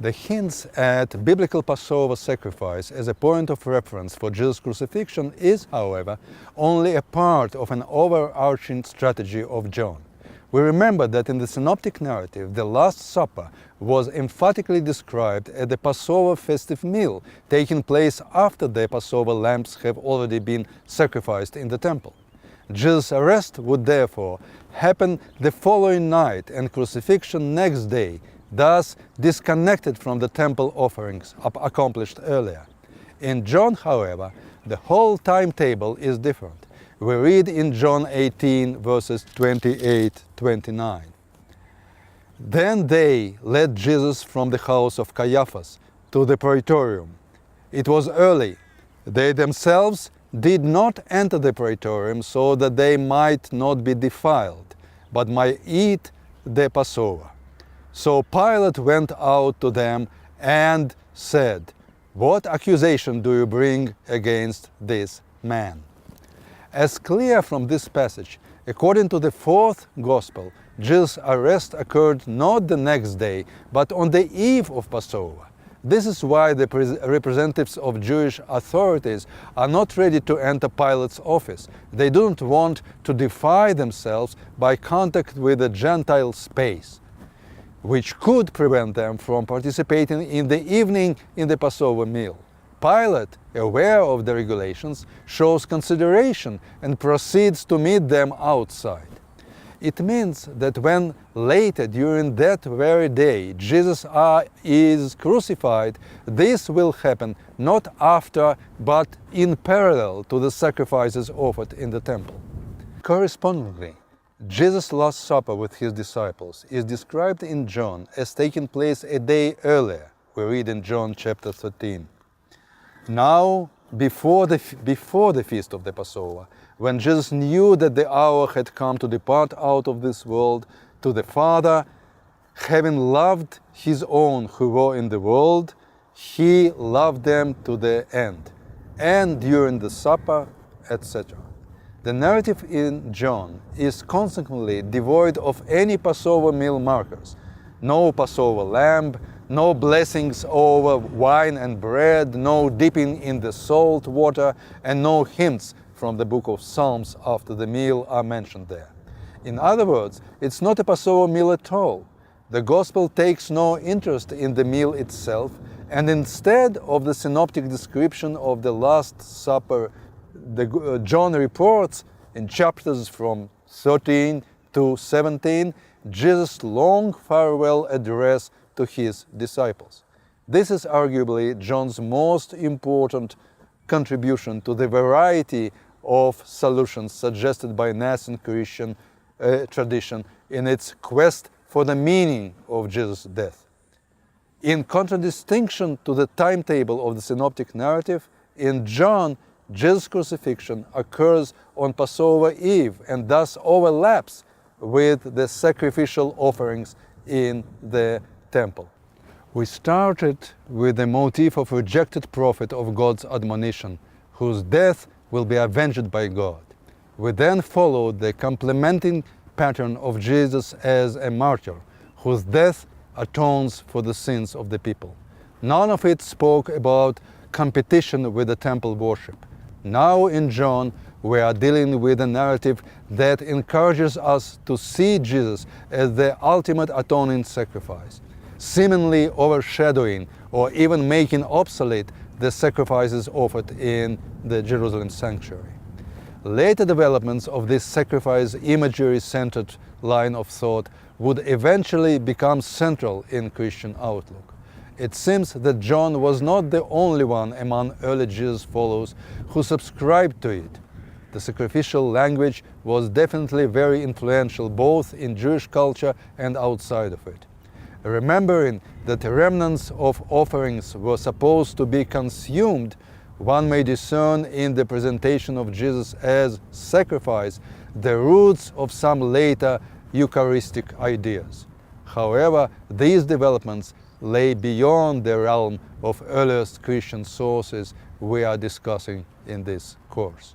The hints at biblical Passover sacrifice as a point of reference for Jesus' crucifixion is, however, only a part of an overarching strategy of John. We remember that in the synoptic narrative, the Last Supper was emphatically described as the Passover festive meal, taking place after the Passover lambs have already been sacrificed in the temple. Jesus' arrest would therefore happen the following night and crucifixion next day, thus disconnected from the temple offerings accomplished earlier. In John, however, the whole timetable is different. We read in John 18, verses 28-29. Then they led Jesus from the house of Caiaphas to the praetorium. It was early. They themselves did not enter the praetorium so that they might not be defiled, but might eat the Passover. So Pilate went out to them and said, "What accusation do you bring against this man?" As clear from this passage, according to the fourth Gospel, Jesus' arrest occurred not the next day, but on the eve of Passover. This is why the representatives of Jewish authorities are not ready to enter Pilate's office. They don't want to defile themselves by contact with the Gentile space, which could prevent them from participating in the evening in the Passover meal. Pilate, aware of the regulations, shows consideration and proceeds to meet them outside. It means that when later during that very day Jesus is crucified, this will happen not after but in parallel to the sacrifices offered in the temple. Correspondingly, Jesus' Last Supper with his disciples is described in John as taking place a day earlier. We read in John chapter 13. Now, before the feast of the Passover, when Jesus knew that the hour had come to depart out of this world to the Father, having loved his own who were in the world, he loved them to the end, and during the supper, etc. The narrative in John is consequently devoid of any Passover meal markers. No Passover lamb, no blessings over wine and bread, no dipping in the salt water, and no hints from the book of Psalms after the meal are mentioned there. In other words, it's not a Passover meal at all. The Gospel takes no interest in the meal itself, and instead of the synoptic description of the Last Supper, John reports in chapters from 13 to 17 Jesus' long farewell address to his disciples. This is arguably John's most important contribution to the variety of solutions suggested by nascent Christian tradition in its quest for the meaning of Jesus' death. In contradistinction to the timetable of the synoptic narrative, in John, Jesus' crucifixion occurs on Passover Eve and thus overlaps with the sacrificial offerings in the temple. We started with the motif of rejected prophet of God's admonition, whose death will be avenged by God. We then followed the complementing pattern of Jesus as a martyr, whose death atones for the sins of the people. None of it spoke about competition with the temple worship. Now in John, we are dealing with a narrative that encourages us to see Jesus as the ultimate atoning sacrifice, seemingly overshadowing or even making obsolete the sacrifices offered in the Jerusalem sanctuary. Later developments of this sacrifice imagery-centered line of thought would eventually become central in Christian outlook. It seems that John was not the only one among early Jesus followers who subscribed to it. The sacrificial language was definitely very influential both in Jewish culture and outside of it. Remembering that remnants of offerings were supposed to be consumed, one may discern in the presentation of Jesus as sacrifice the roots of some later Eucharistic ideas. However, these developments lay beyond the realm of earliest Christian sources we are discussing in this course.